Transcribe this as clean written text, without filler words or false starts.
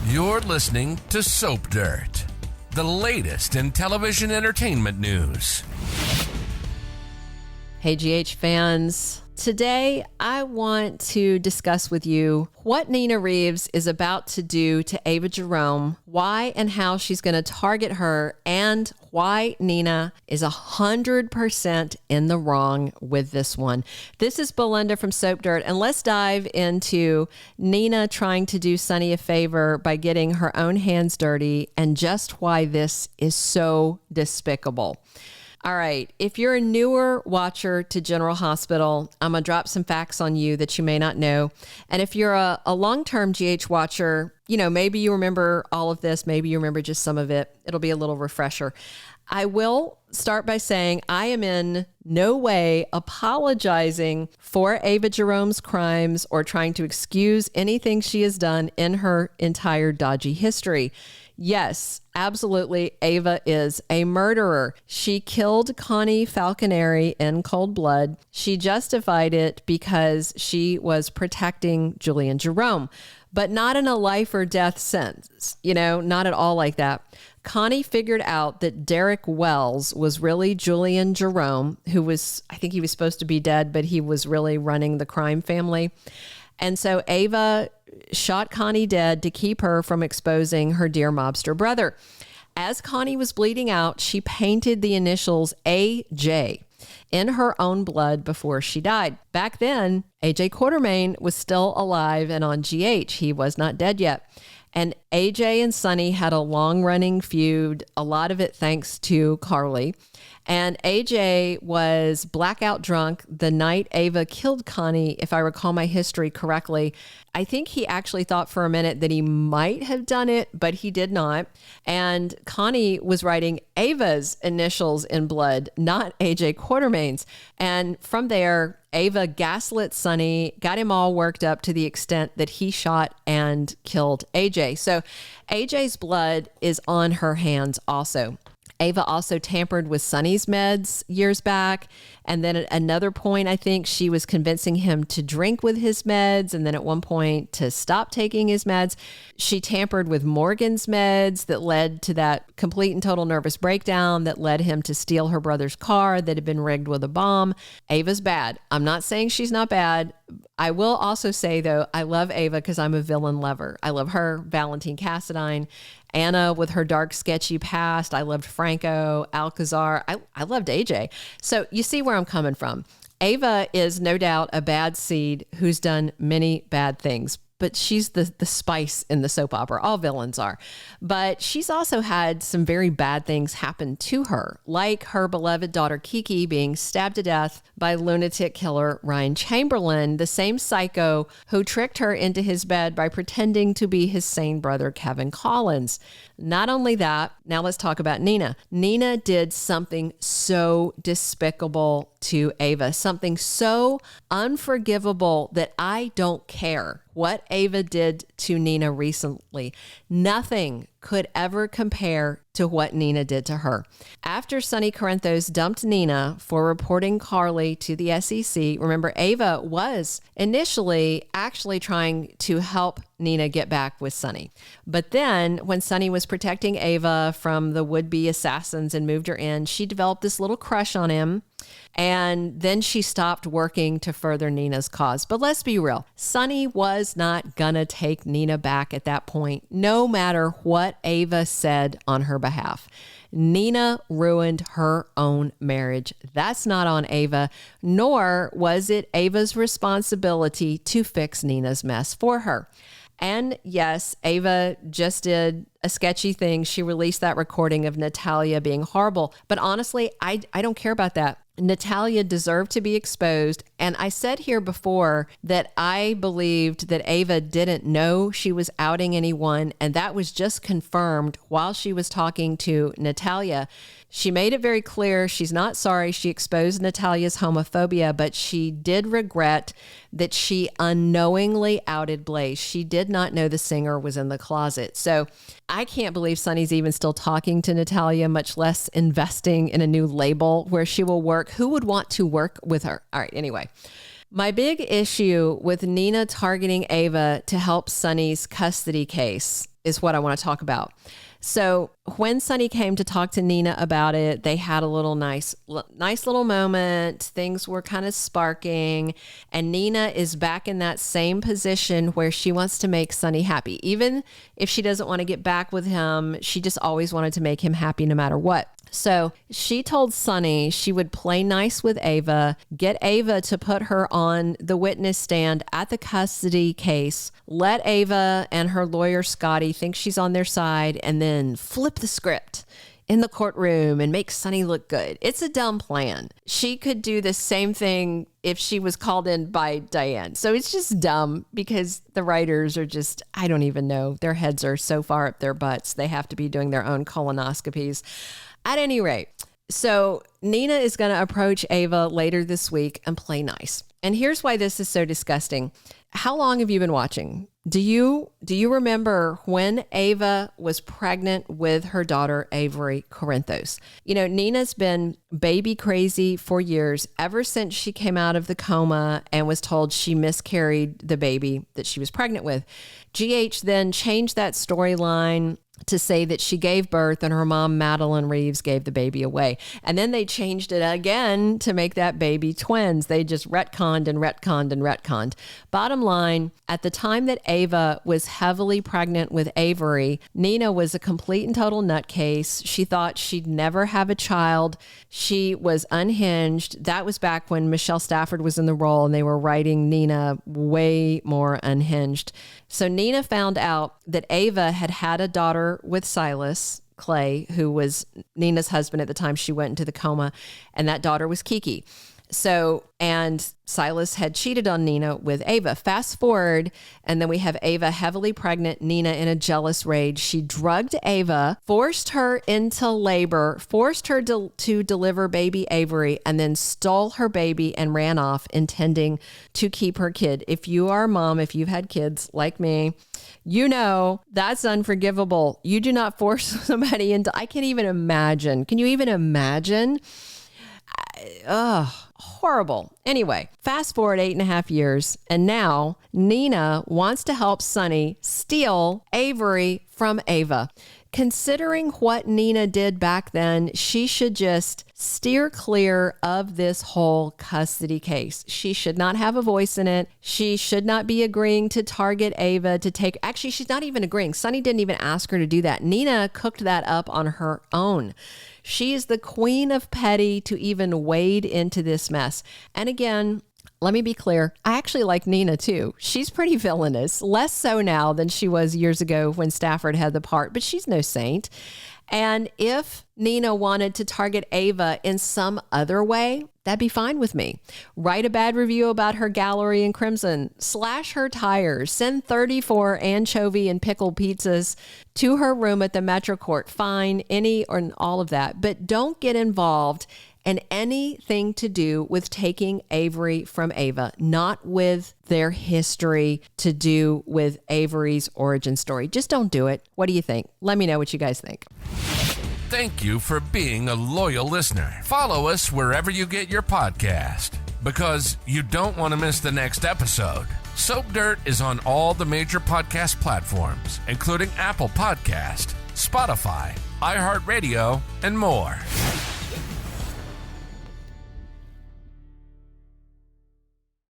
You're listening to Soap Dirt, the latest in television entertainment news. Hey, GH fans. Today, I want to discuss with you what Nina Reeves is about to do to Ava Jerome, why and how she's going to target her, and why Nina is 100% in the wrong with this one. This is Belinda from Soap Dirt, and let's dive into Nina trying to do Sonny a favor by getting her own hands dirty and just why this is so despicable. All right, if you're a newer watcher to General Hospital, I'm going to drop some facts on you that you may not know. And if you're a long-term GH watcher, maybe you remember all of this, maybe you remember just some of it. It'll be a little refresher. I will start by saying I am in no way apologizing for Ava Jerome's crimes or trying to excuse anything she has done in her entire dodgy history. Yes, absolutely, Ava is a murderer. She killed Connie Falconeri in cold blood. She justified it because she was protecting Julian Jerome, but not in a life or death sense, not at all like that. Connie figured out that Derek Wells was really Julian Jerome, I think he was supposed to be dead, but he was really running the crime family. And so Ava shot Connie dead to keep her from exposing her dear mobster brother. As Connie was bleeding out, she painted the initials AJ in her own blood before she died. Back then, AJ Quartermain was still alive and on GH. He was not dead yet. And AJ and Sonny had a long-running feud, a lot of it thanks to Carly. And AJ was blackout drunk the night Ava killed Connie, if I recall my history correctly. I think he actually thought for a minute that he might have done it, but he did not. And Connie was writing Ava's initials in blood, not AJ Quartermain's. And from there, Ava gaslit Sonny, got him all worked up to the extent that he shot and killed AJ. So AJ's blood is on her hands also. Ava also tampered with Sonny's meds years back. And then at another point, I think she was convincing him to drink with his meds. And then at one point to stop taking his meds. She tampered with Morgan's meds that led to that complete and total nervous breakdown that led him to steal her brother's car that had been rigged with a bomb. Ava's bad. I'm not saying she's not bad. I will also say, though, I love Ava because I'm a villain lover. I love her, Valentine Cassadine, Anna with her dark, sketchy past. I loved Franco, Alcazar. I loved AJ. So you see where I'm coming from. Ava is no doubt a bad seed who's done many bad things, but she's the spice in the soap opera. All villains are. But she's also had some very bad things happen to her, like her beloved daughter Kiki being stabbed to death by lunatic killer Ryan Chamberlain, the same psycho who tricked her into his bed by pretending to be his sane brother Kevin Collins. Not only that, now let's talk about Nina. Nina did something so despicable to Ava, something so unforgivable that I don't care what Ava did to Nina recently. Nothing could ever compare to what Nina did to her. After Sonny Corinthos dumped Nina for reporting Carly to the SEC, remember Ava was initially actually trying to help Nina get back with Sonny. But then when Sonny was protecting Ava from the would-be assassins and moved her in, she developed this little crush on him. And then she stopped working to further Nina's cause. But let's be real. Sonny was not gonna take Nina back at that point, no matter what Ava said on her behalf. Nina ruined her own marriage. That's not on Ava, nor was it Ava's responsibility to fix Nina's mess for her. And yes, Ava just did a sketchy thing. She released that recording of Natalia being horrible. But honestly, I don't care about that. Natalia deserved to be exposed. And I said here before that I believed that Ava didn't know she was outing anyone. And that was just confirmed while she was talking to Natalia. She made it very clear she's not sorry she exposed Natalia's homophobia, but she did regret that she unknowingly outed Blaze. She did not know the singer was in the closet. So I can't believe Sonny's even still talking to Natalia, much less investing in a new label where she will work. Who would want to work with her? All right, anyway. My big issue with Nina targeting Ava to help Sonny's custody case is what I want to talk about. So when Sonny came to talk to Nina about it, they had a little nice little moment. Things were kind of sparking, and Nina is back in that same position where she wants to make Sonny happy. Even if she doesn't want to get back with him, she just always wanted to make him happy no matter what. So she told Sonny she would play nice with Ava, get Ava to put her on the witness stand at the custody case, let Ava and her lawyer Scotty think she's on their side, and then flip the script in the courtroom and make Sonny look good. It's a dumb plan. She could do the same thing if she was called in by Diane. So it's just dumb because the writers are just, I don't even know. Their heads are so far up their butts. They have to be doing their own colonoscopies. At any rate, so Nina is going to approach Ava later this week and play nice. And here's why this is so disgusting. How long have you been watching? Do you remember when Ava was pregnant with her daughter, Avery Corinthos? You know, Nina's been baby crazy for years, ever since she came out of the coma and was told she miscarried the baby that she was pregnant with. GH then changed that storyline to say that she gave birth and her mom, Madeline Reeves, gave the baby away. And then they changed it again to make that baby twins. They just retconned and retconned and retconned. Bottom line, at the time that Ava was heavily pregnant with Avery, Nina was a complete and total nutcase. She thought she'd never have a child. She was unhinged. That was back when Michelle Stafford was in the role and they were writing Nina way more unhinged. So Nina found out that Ava had had a daughter with Silas Clay, who was Nina's husband at the time she went into the coma, and that daughter was Kiki. So, and Silas had cheated on Nina with Ava. Fast forward, and then we have Ava heavily pregnant, Nina in a jealous rage. She drugged Ava, forced her into labor, forced her to deliver baby Avery, and then stole her baby and ran off, intending to keep her kid. If you are a mom, if you've had kids like me, you know that's unforgivable. You do not force somebody into, I can't even imagine. Can you even imagine? Horrible. Anyway, fast forward 8.5 years, and now Nina wants to help Sonny steal Avery from Ava. Considering what Nina did back then, she should just steer clear of this whole custody case. She should not have a voice in it. She should not be agreeing to target Ava to take, actually, she's not even agreeing. Sonny didn't even ask her to do that. Nina cooked that up on her own. She is the queen of petty to even wade into this mess. And again, let me be clear. I actually like Nina too. She's pretty villainous, less so now than she was years ago when Stafford had the part, but she's no saint. And if Nina wanted to target Ava in some other way, that'd be fine with me. Write a bad review about her gallery in crimson, slash her tires, send 34 anchovy and pickle pizzas to her room at the Metro Court. Fine, any or all of that, but don't get involved in anything to do with taking Avery from Ava, not with their history to do with Avery's origin story. Just don't do it. What do you think? Let me know what you guys think. Thank you for being a loyal listener. Follow us wherever you get your podcast, because you don't want to miss the next episode. Soap Dirt is on all the major podcast platforms, including Apple Podcast, Spotify, iHeartRadio, and more.